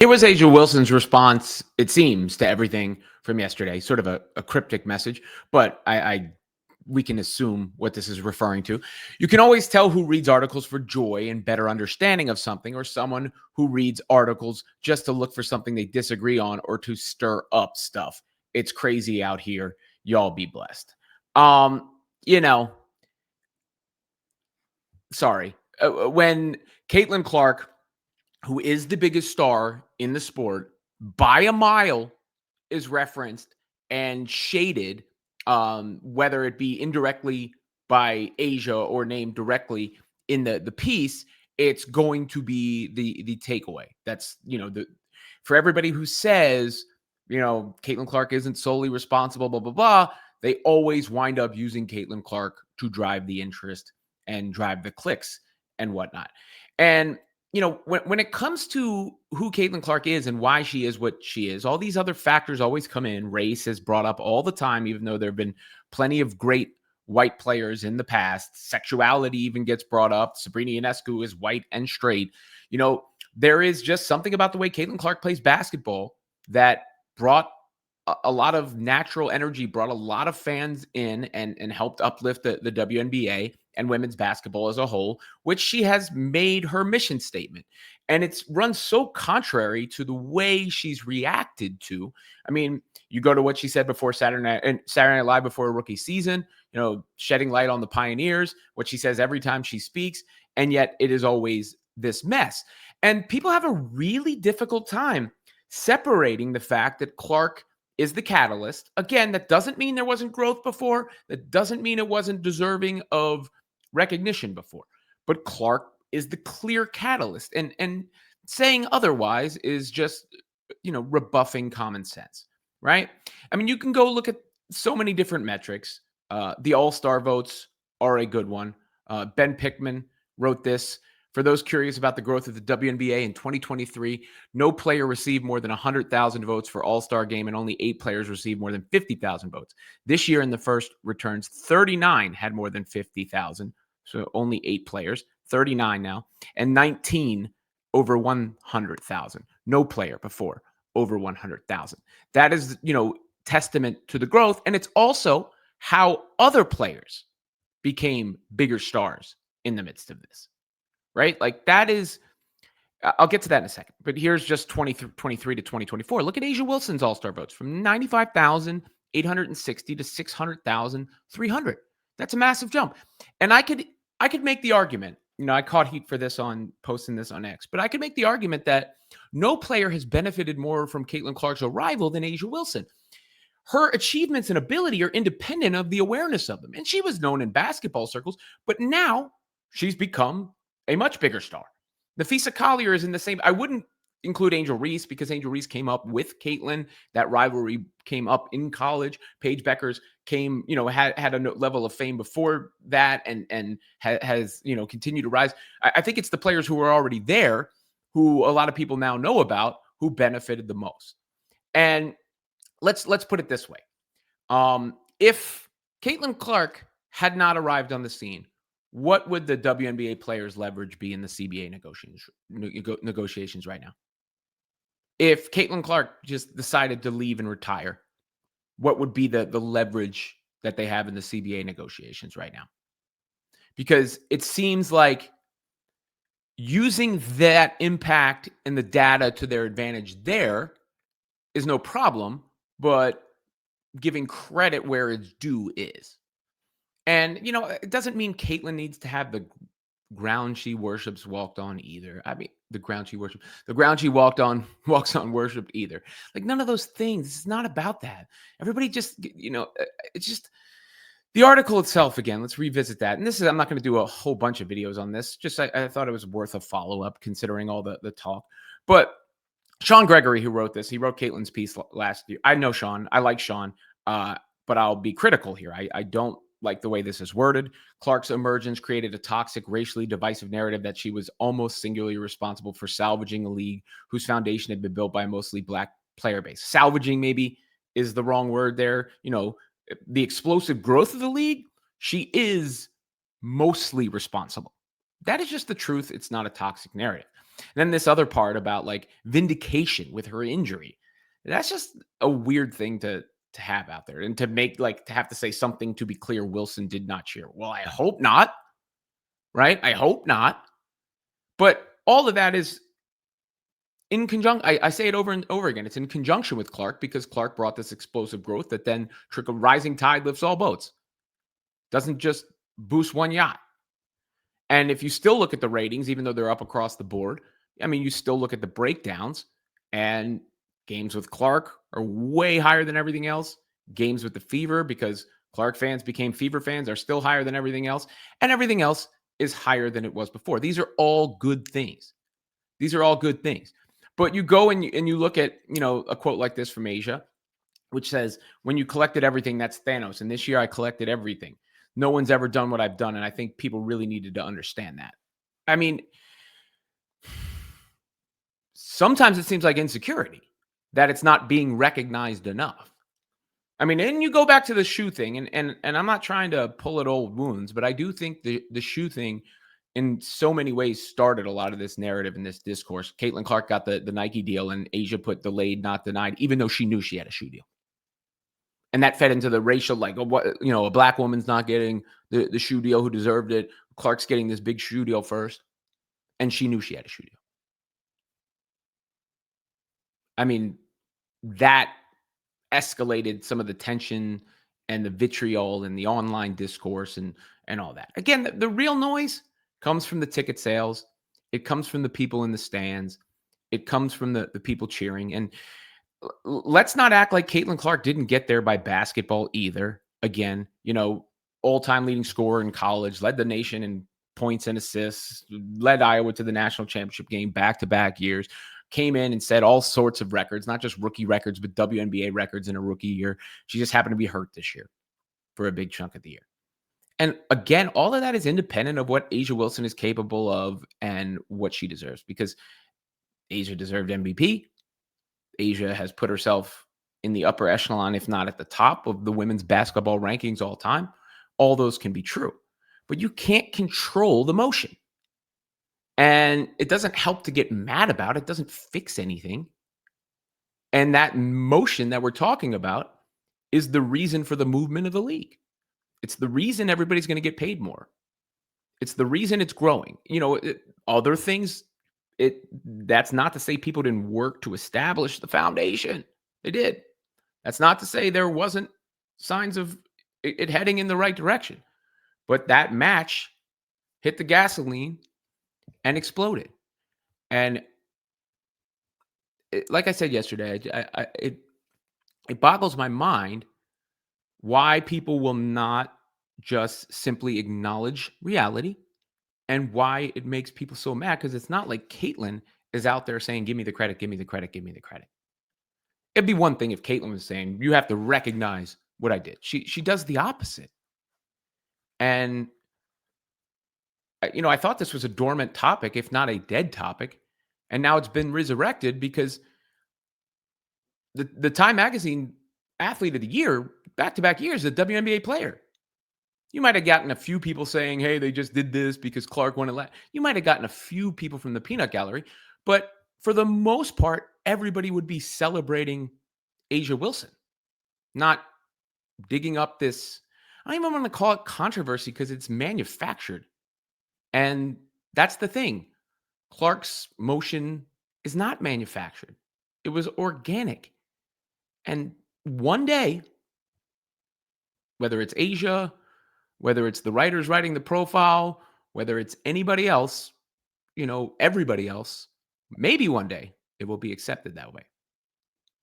Here was Asia Wilson's response, it seems, to everything from yesterday. Sort of a cryptic message, but we can assume what this is referring to. You can always tell who reads articles for joy and better understanding of something, or someone who reads articles just to look for something they disagree on or to stir up stuff. It's crazy out here. Y'all be blessed. You know, sorry. When Caitlin Clark, who is the biggest star in the sport by a mile, is referenced and shaded, whether it be indirectly by Asia or named directly in the piece, it's going to be the takeaway. That's, for everybody who says, Caitlin Clark isn't solely responsible, blah, blah, blah, they always wind up using Caitlin Clark to drive the interest and drive the clicks and whatnot. And when it comes to who Caitlin Clark is and why she is what she is, all these other factors always come in. Race is brought up all the time, even though there have been plenty of great white players in the past. Sexuality even gets brought up. Sabrina Ionescu is white and straight. There is just something about the way Caitlin Clark plays basketball that brought a lot of natural energy, brought a lot of fans in and helped uplift the WNBA and women's basketball as a whole, which she has made her mission statement. And it's run so contrary to the way she's reacted to. I mean, you go to what she said before Saturday Night Live before a rookie season, shedding light on the Pioneers, what she says every time she speaks, and yet it is always this mess. And people have a really difficult time separating the fact that Clark is the catalyst. Again, that doesn't mean there wasn't growth before. That doesn't mean it wasn't deserving of recognition before. But Clark is the clear catalyst. And saying otherwise is just, rebuffing common sense, right? I mean, you can go look at so many different metrics. The All-Star votes are a good one. Ben Pickman wrote this. For those curious about the growth of the WNBA in 2023, no player received more than 100,000 votes for All-Star game, and only 8 players received more than 50,000 votes. This year in the first returns, 39 had more than 50,000, so only 8 players, 39 now, and 19 over 100,000. No player before over 100,000. That is, testament to the growth, and it's also how other players became bigger stars in the midst of this. Right? Like that is, I'll get to that in a second, but here's just 2023 to 2024. Look at Asia Wilson's All-Star votes from 95,860 to 600,300. That's a massive jump. And I could make the argument, I caught heat for this on posting this on X, but I could make the argument that no player has benefited more from Caitlin Clark's arrival than Asia Wilson. Her achievements and ability are independent of the awareness of them. And she was known in basketball circles, but now she's become a much bigger star. Nafisa Collier is in the same. I wouldn't include Angel Reese because Angel Reese came up with Caitlin. That rivalry came up in college. Paige Beckers came, had a level of fame before that and has, continued to rise. I think it's the players who were already there who a lot of people now know about who benefited the most. And let's put it this way. If Caitlin Clark had not arrived on the scene, what would the WNBA players' leverage be in the CBA negotiations right now? If Caitlin Clark just decided to leave and retire, what would be the leverage that they have in the CBA negotiations right now? Because it seems like using that impact and the data to their advantage there is no problem, but giving credit where it's due is. And, it doesn't mean Caitlin needs to have the ground she worships walked on either. I mean, the ground she walks on worshipped either. Like none of those things. It's not about that. Everybody just, it's just the article itself again. Let's revisit that. And I'm not going to do a whole bunch of videos on this. Just, I thought it was worth a follow-up considering all the talk. But Sean Gregory, who wrote this, he wrote Caitlin's piece last year. I know Sean. I like Sean. But I'll be critical here. I don't like the way this is worded. Clark's emergence created a toxic, racially divisive narrative that she was almost singularly responsible for salvaging a league whose foundation had been built by a mostly Black player base. Salvaging maybe is the wrong word there. The explosive growth of the league, she is mostly responsible. That is just the truth. It's not a toxic narrative. then this other part about like vindication with her injury. That's just a weird thing to have out there and to make like to have to say something to be clear Wilson did not cheer. Well, I hope not, right? I hope not. But all of that is in conjunction. I say it over and over again. It's in conjunction with Clark because Clark brought this explosive growth that then trickle rising tide lifts all boats. Doesn't just boost one yacht. And if you still look at the ratings, even though they're up across the board, I mean, you still look at the breakdowns and games with Clark are way higher than everything else. Games with the Fever, because Clark fans became Fever fans, are still higher than everything else. And everything else is higher than it was before. These are all good things. These are all good things. But you go and you look at, a quote like this from Asia, which says, when you collected everything, that's Thanos. And this year I collected everything. No one's ever done what I've done. And I think people really needed to understand that. I mean, sometimes it seems like insecurity that it's not being recognized enough. I mean, and you go back to the shoe thing, and I'm not trying to pull at old wounds, but I do think the shoe thing in so many ways started a lot of this narrative and this discourse. Caitlin Clark got the Nike deal and Asia put delayed, not denied, even though she knew she had a shoe deal. And that fed into the racial, like, what, a black woman's not getting the shoe deal who deserved it. Clark's getting this big shoe deal first. And she knew she had a shoe deal. I mean, that escalated some of the tension and the vitriol and the online discourse and all that. Again, the real noise comes from the ticket sales. It comes from the people in the stands. It comes from the people cheering. And let's not act like Caitlin Clark didn't get there by basketball either. Again, all-time leading scorer in college, led the nation in points and assists, led Iowa to the national championship game back-to-back years, came in and set all sorts of records, not just rookie records, but WNBA records in a rookie year. She just happened to be hurt this year for a big chunk of the year. And again, all of that is independent of what Asia Wilson is capable of and what she deserves, because Asia deserved MVP. Asia has put herself in the upper echelon, if not at the top of the women's basketball rankings all time. All those can be true, but you can't control the motion. And it doesn't help to get mad about it. It doesn't fix anything. And that motion that we're talking about is the reason for the movement of the league. It's the reason everybody's going to get paid more. It's the reason it's growing. Other things, that's not to say people didn't work to establish the foundation. They did. That's not to say there wasn't signs of it heading in the right direction. But that match hit the gasoline and exploded. And like I said yesterday, it boggles my mind why people will not just simply acknowledge reality and why it makes people so mad, because it's not like Caitlin is out there saying, give me the credit, give me the credit, give me the credit. It'd be one thing if Caitlin was saying, you have to recognize what I did. She does the opposite. And, I thought this was a dormant topic, if not a dead topic. And now it's been resurrected because the Time Magazine Athlete of the Year, back-to-back years, a WNBA player. You might have gotten a few people saying, hey, they just did this because Clark won it. You might have gotten a few people from the peanut gallery. But for the most part, everybody would be celebrating Asia Wilson, not digging up this. I don't even want to call it controversy because it's manufactured. And that's the thing. Clark's motion is not manufactured. It was organic. And one day, whether it's Asia, whether it's the writers writing the profile, whether it's anybody else, everybody else, maybe one day it will be accepted that way.